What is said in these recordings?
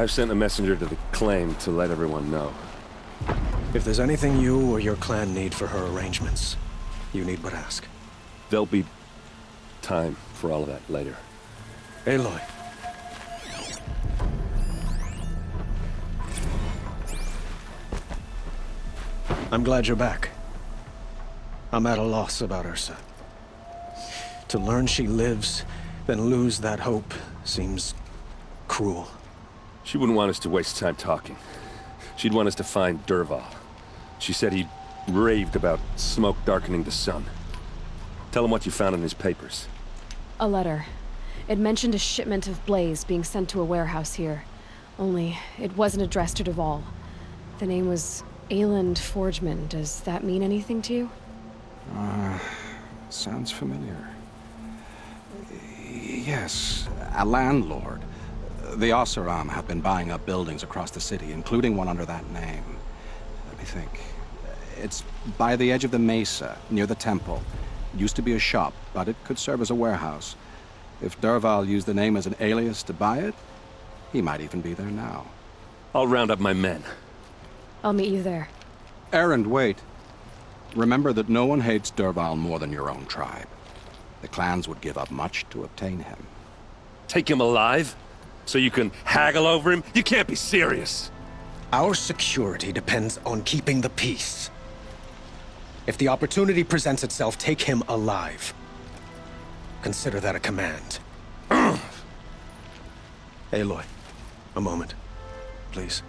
I've sent a messenger to the claim to let everyone know. If there's anything you or your clan need for her arrangements, you need but ask. There'll be time for all of that later. Aloy. I'm glad you're back. I'm at a loss about Ursa. To learn she lives, then lose that hope, seems cruel. She wouldn't want us to waste time talking. She'd want us to find Dervahl. She said he raved about smoke darkening the sun. Tell him what you found in his papers. A letter. It mentioned a shipment of blaze being sent to a warehouse here. Only, it wasn't addressed to Dervahl. The name was Ayland Forgeman. Does that mean anything to you? Sounds familiar. Yes, a landlord. The Oseram have been buying up buildings across the city, including one under that name. Let me think. It's by the edge of the mesa, near the temple. It used to be a shop, but it could serve as a warehouse. If Dervahl used the name as an alias to buy it, he might even be there now. I'll round up my men. I'll meet you there. Erend, wait. Remember that no one hates Dervahl more than your own tribe. The clans would give up much to obtain him. Take him alive? So you can haggle over him? You can't be serious! Our security depends on keeping the peace. If the opportunity presents itself, take him alive. Consider that a command. Aloy, a moment, please.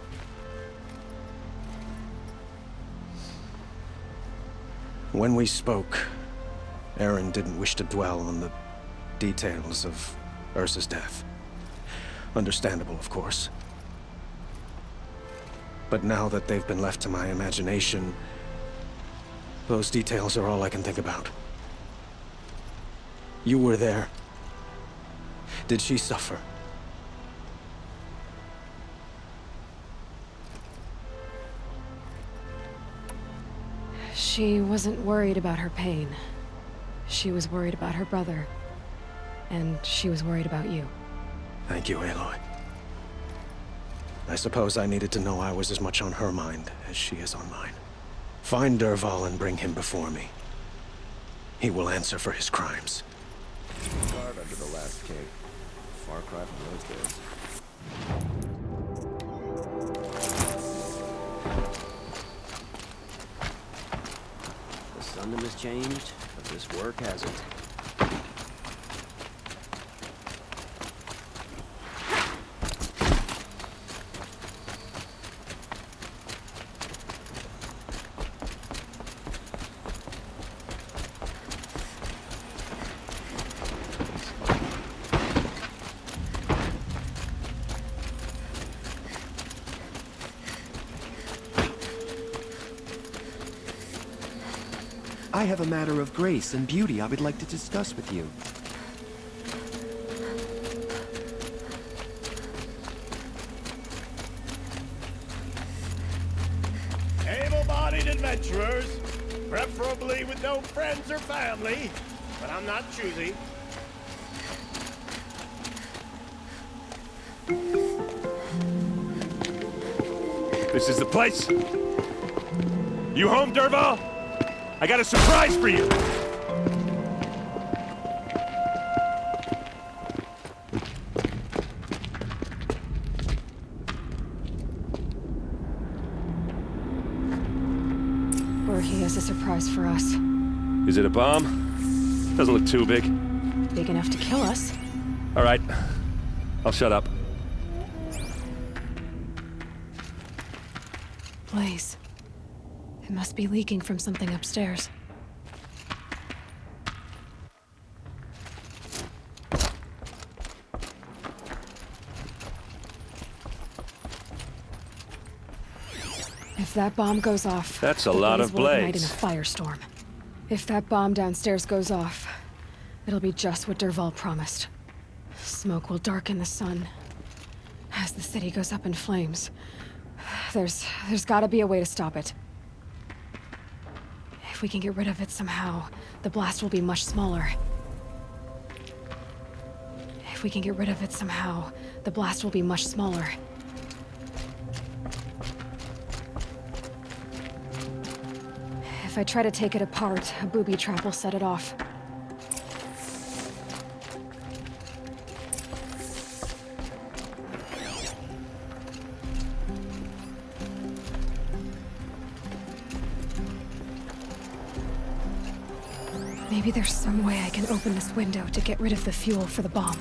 When we spoke, Erend didn't wish to dwell on the details of Ursa's death. Understandable, of course. But now that they've been left to my imagination, those details are all I can think about. You were there. Did she suffer? She wasn't worried about her pain. She was worried about her brother. And she was worried about you. Thank you, Aloy. I suppose I needed to know I was as much on her mind as she is on mine. Find Dervahl and bring him before me. He will answer for his crimes. Guard under the last king. Far cry from those days. The Sundom has changed, but this work hasn't. I have a matter of grace and beauty I would like to discuss with you. Able-bodied adventurers, preferably with no friends or family, but I'm not choosy. This is the place! You home, Dervahl? I got a surprise for you! Or he has a surprise for us. Is it a bomb? Doesn't look too big. Big enough to kill us. All right. I'll shut up. Blaze. It must be leaking from something upstairs. If that bomb goes off... That's a lot of will ignite in blades. a firestorm. If that bomb downstairs goes off, it'll be just what Dervahl promised. Smoke will darken the sun. As the city goes up in flames. There's gotta be a way to stop it. If we can get rid of it somehow, the blast will be much smaller. If we can get rid of it somehow, the blast will be much smaller. If I try to take it apart, a booby trap will set it off. Maybe there's some way I can open this window to get rid of the fuel for the bomb.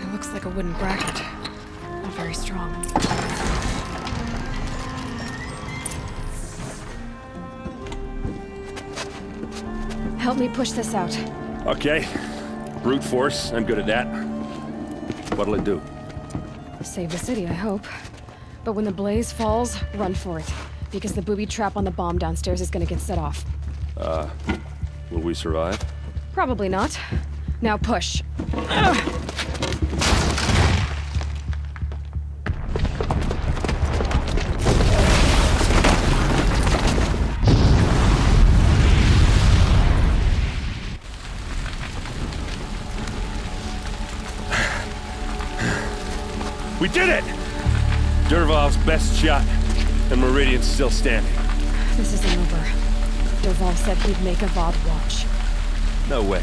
It looks like a wooden bracket. Not very strong. Help me push this out. Okay. Brute force, I'm good at that. What'll it do? Save the city, I hope. But when the blaze falls, run for it. Because the booby trap on the bomb downstairs is gonna get set off. Will we survive? Probably not. Now push. We did it! Dervahl's best shot, and Meridian's still standing. This isn't over. Dervahl said he'd make Avad watch. No way.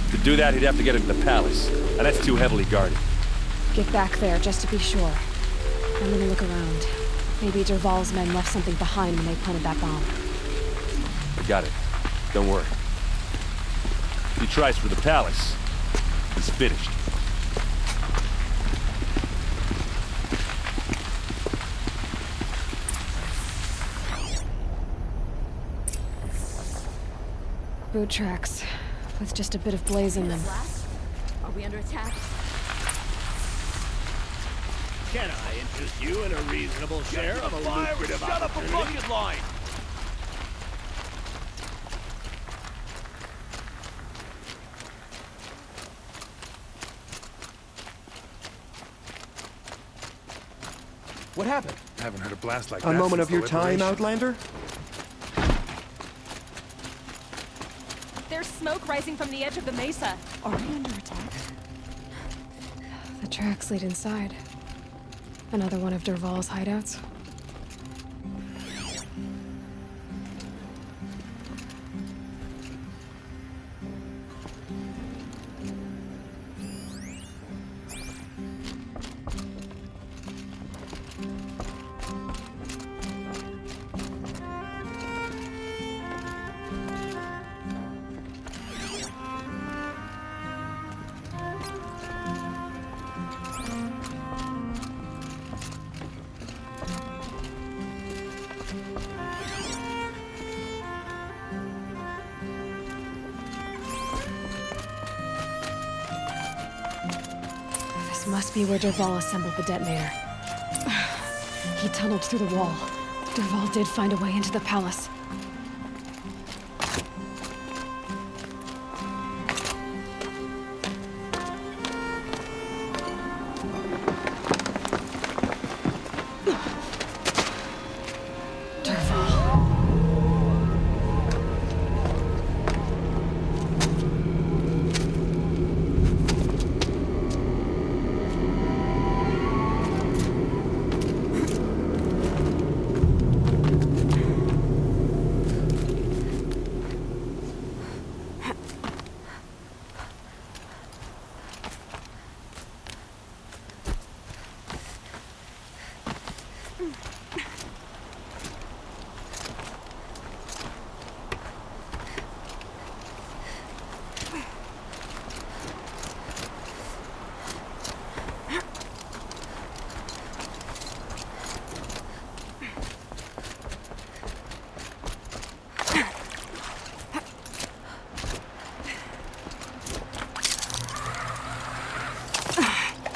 To do that, he'd have to get into the palace, and that's too heavily guarded. Get back there, just to be sure. I'm gonna look around. Maybe Dervahl's men left something behind when they planted that bomb. I got it. Don't worry. If he tries for the palace, he's finished. Boot tracks, with just a bit of blaze in them. Are we under attack? Can I interest you in a reasonable share of a lucrative opportunity? bucket line! What happened? Haven't heard a blast like A that moment since of your the time, Liberation. Outlander? There's smoke rising from the edge of the mesa. Are we under attack? The tracks lead inside. Another one of Dervahl's hideouts. This must be where Dervahl assembled the detonator. He tunneled through the wall. Dervahl did find a way into the palace.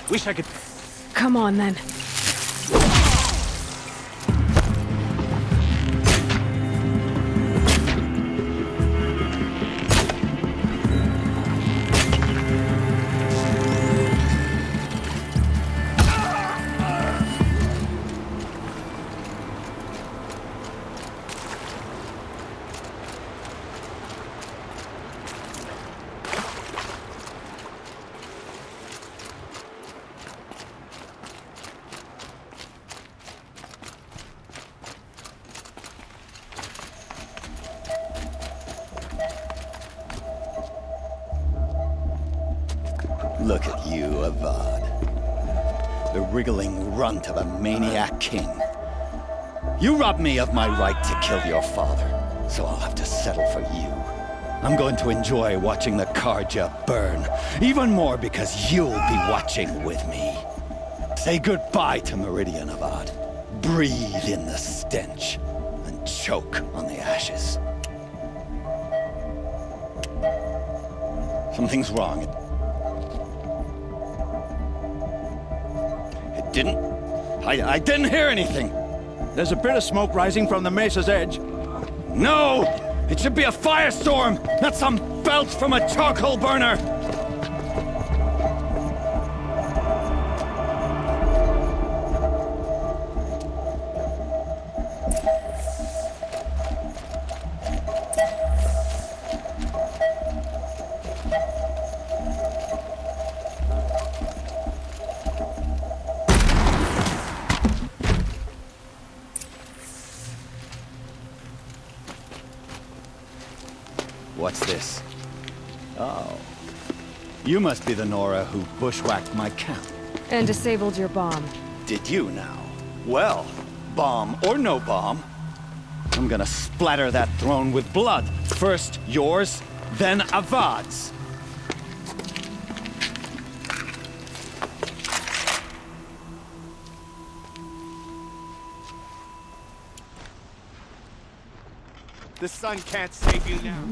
Wish I could... Come on, then. Look at you, Avad. The wriggling runt of a maniac king. You robbed me of my right to kill your father, so I'll have to settle for you. I'm going to enjoy watching the Carja burn, even more because you'll be watching with me. Say goodbye to Meridian, Avad. Breathe in the stench, and choke on the ashes. Something's wrong. It didn't... I didn't hear anything. There's a bit of smoke rising from the mesa's edge. No! It should be a firestorm, not some belch from a charcoal burner! What's this? Oh. You must be the Nora who bushwhacked my camp. And disabled your bomb. Did you now? Well, bomb or no bomb, I'm gonna splatter that throne with blood. First yours, then Avad's. The sun can't save you now.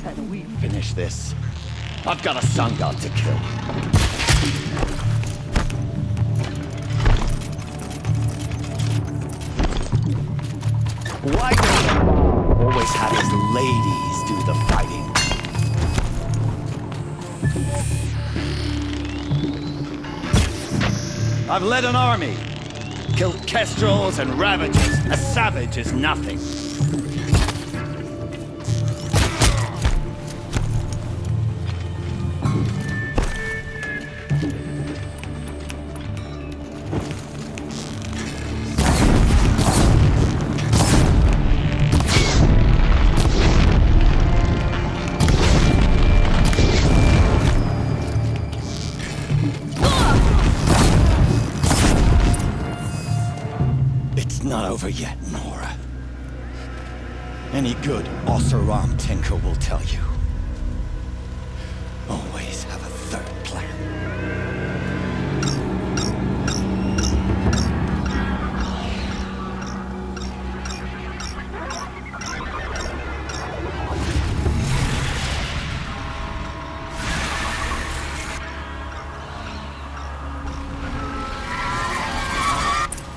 Can we finish this? I've got a sun god to kill. Why does Bob always have his ladies do the fighting? I've led an army. Killed kestrels and ravagers. A savage is nothing. Not over yet, Nora. Any good Oseram tinker will tell you. Always have a third plan.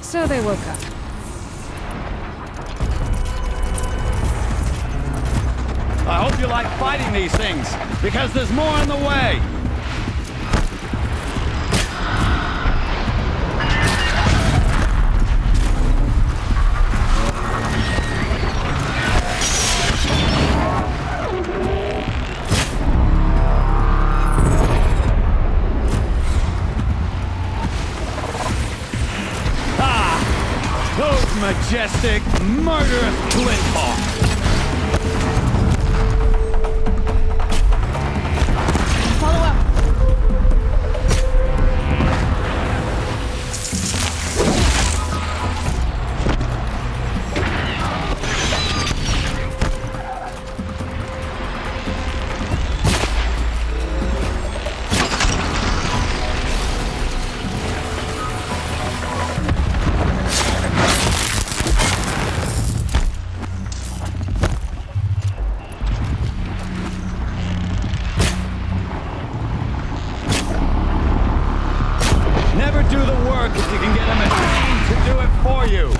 So they woke up. I hope you like fighting these things, because there's more on the way! Ah! Those majestic, murderous Glinthawks! Do the work if you can get a machine to do it for you.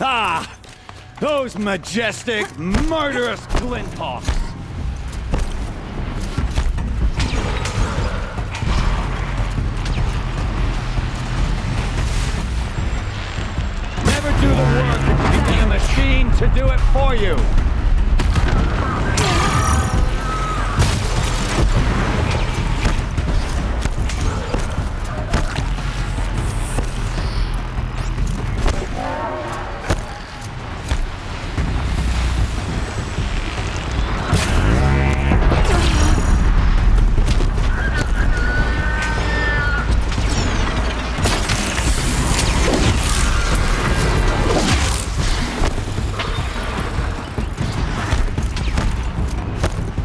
Ah! Those majestic, murderous Glinthawks! Do the work if you can get a machine to do it for you.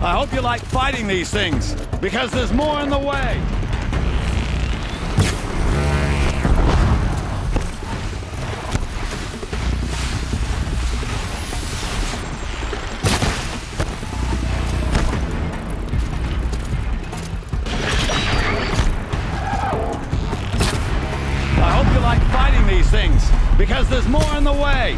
I hope you like fighting these things, because there's more in the way. I hope you like fighting these things, because there's more in the way.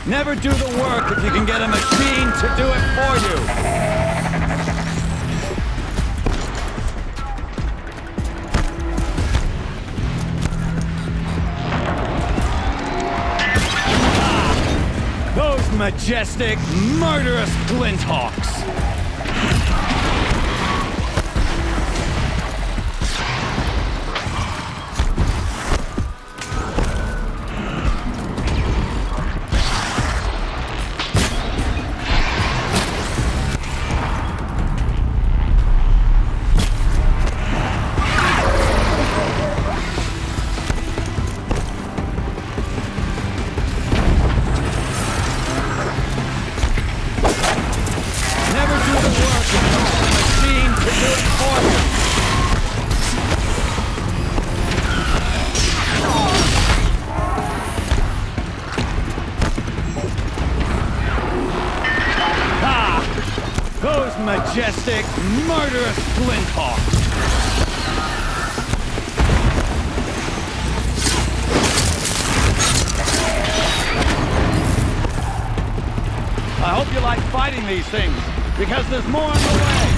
Never do the work if you can get a machine to do it for you. Those majestic, murderous Glinthawks. Majestic, murderous Glinthawks. I hope you like fighting these things, because there's more in the way.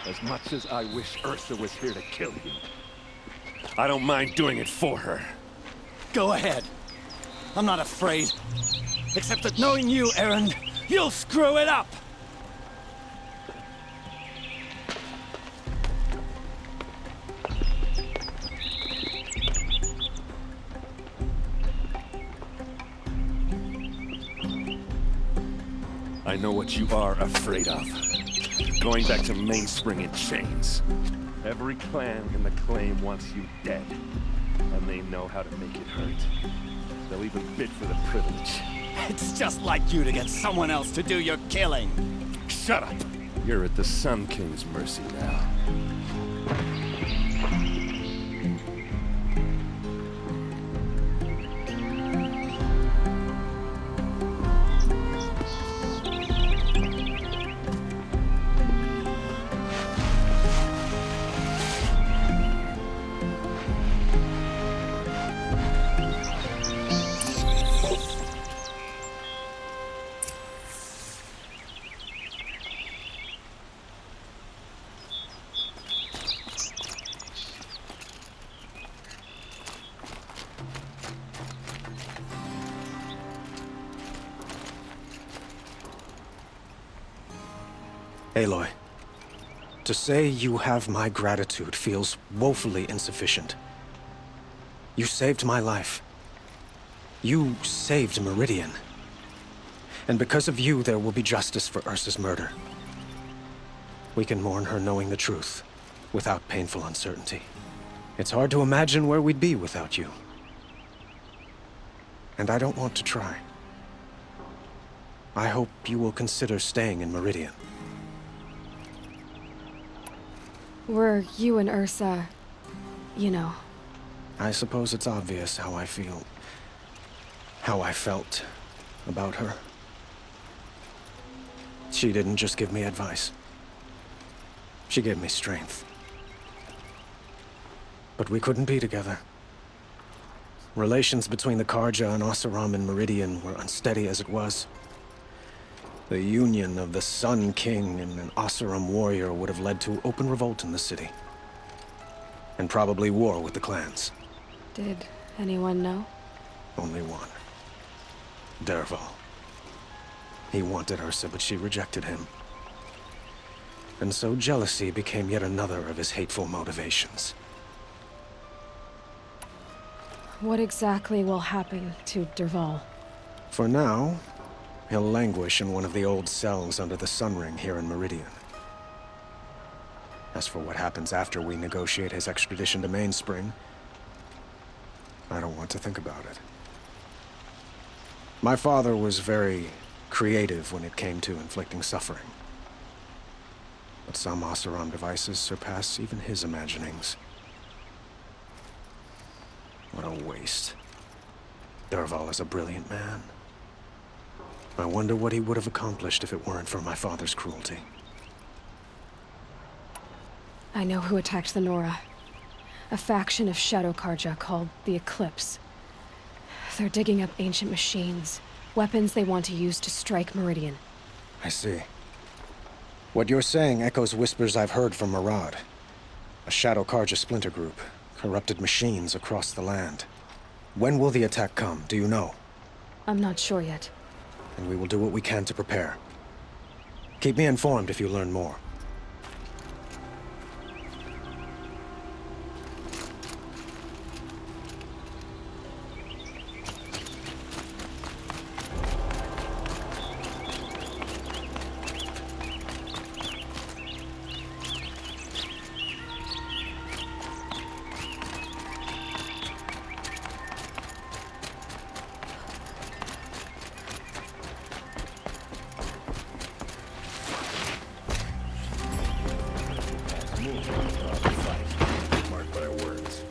As much as I wish Ursa was here to kill you, I don't mind doing it for her. Go ahead. I'm not afraid. Except that knowing you, Erend, you'll screw it up! I know what you are afraid of. Going back to Mainspring in chains. Every clan in the claim wants you dead. And they know how to make it hurt. They'll even bid for the privilege. It's just like you to get someone else to do your killing. Shut up! You're at the Sun King's mercy now. Aloy, to say you have my gratitude feels woefully insufficient. You saved my life. You saved Meridian. And because of you, there will be justice for Ursa's murder. We can mourn her knowing the truth, without painful uncertainty. It's hard to imagine where we'd be without you. And I don't want to try. I hope you will consider staying in Meridian. Were you and Ursa, you know? I suppose it's obvious how I feel. How I felt about her. She didn't just give me advice. She gave me strength. But we couldn't be together. Relations between the Carja and Oseram and Meridian were unsteady as it was. The union of the Sun King and an Oseram warrior would have led to open revolt in the city. And probably war with the clans. Did anyone know? Only one. Dervahl. He wanted Ursa, but she rejected him. And so jealousy became yet another of his hateful motivations. What exactly will happen to Dervahl? For now, He'll languish in one of the old cells under the Sun Ring here in Meridian. As for what happens after we negotiate his extradition to Mainspring, I don't want to think about it. My father was very creative when it came to inflicting suffering. But some Oseram devices surpass even his imaginings. What a waste. Dervahl is a brilliant man. I wonder what he would have accomplished if it weren't for my father's cruelty. I know who attacked the Nora. A faction of Shadow Karja called the Eclipse. They're digging up ancient machines, weapons they want to use to strike Meridian. I see. What you're saying echoes whispers I've heard from Murad. A Shadow Karja splinter group, corrupted machines across the land. When will the attack come, do you know? I'm not sure yet. And we will do what we can to prepare. Keep me informed if you learn more. Mark my words.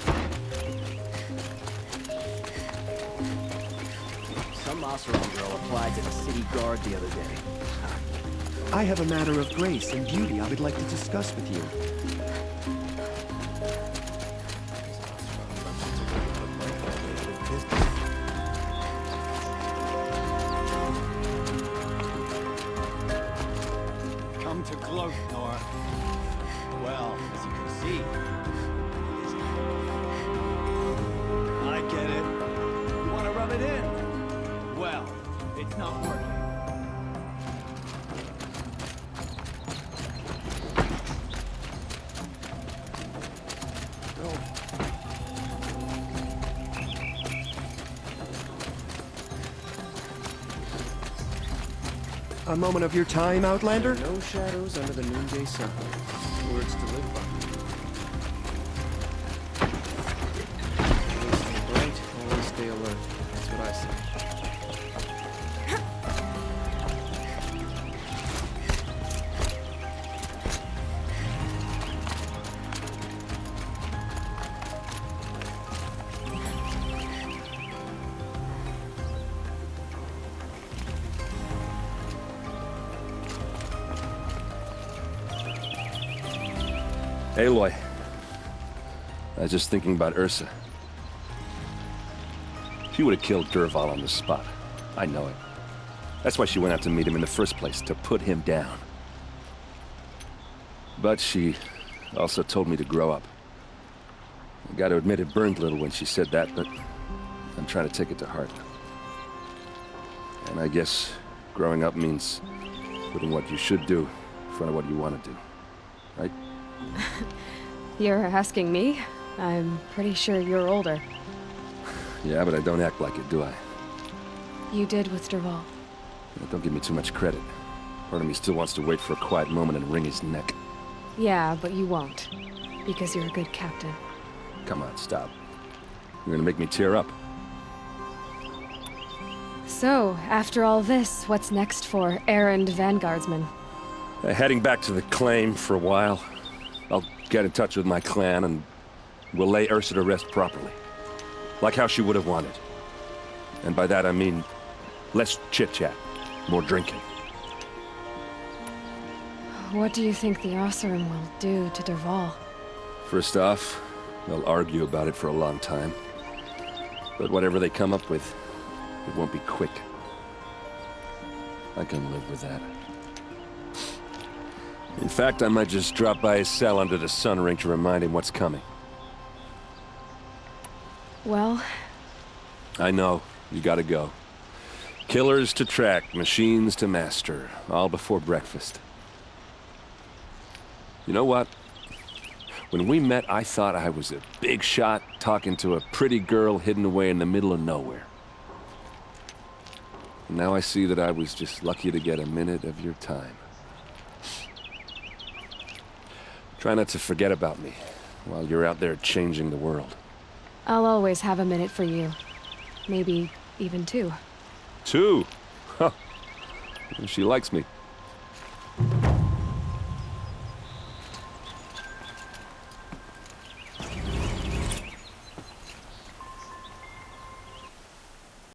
Some Oseram girl applied to the city guard the other day. I have a matter of grace and beauty I would like to discuss with you. Come to Cloak, Nora. Well, as you can see, I get it. You want to rub it in? Well, it's not working. A moment of your time, Outlander? No shadows under the noonday sun. Words to live by. Always stay bright, always stay alert. That's what I say. Aloy. I was just thinking about Ursa. She would have killed Dervahl on the spot. I know it. That's why she went out to meet him in the first place, to put him down. But she also told me to grow up. I gotta admit it burned a little when she said that, but I'm trying to take it to heart. And I guess growing up means putting what you should do in front of what you want to do. Right? You're asking me? I'm pretty sure you're older. Yeah, but I don't act like it, do I? You did with Dervahl. Don't give me too much credit. Part of me still wants to wait for a quiet moment and wring his neck. Yeah, but you won't. Because you're a good captain. Come on, stop. You're gonna make me tear up. So, after all this, what's next for errand vanguardsman? Heading back to the claim for a while. I'll get in touch with my clan and we'll lay Ursa to rest properly. Like how she would have wanted. And by that I mean less chit-chat, more drinking. What do you think the Oseram will do to Dervahl? First off, they'll argue about it for a long time. But whatever they come up with, it won't be quick. I can live with that. In fact, I might just drop by his cell under the Sun Ring to remind him what's coming. Well... I know. You gotta go. Killers to track, machines to master. All before breakfast. You know what? When we met, I thought I was a big shot talking to a pretty girl hidden away in the middle of nowhere. Now I see that I was just lucky to get a minute of your time. Try not to forget about me while you're out there changing the world. I'll always have a minute for you. Maybe even two. Two? Huh. She likes me.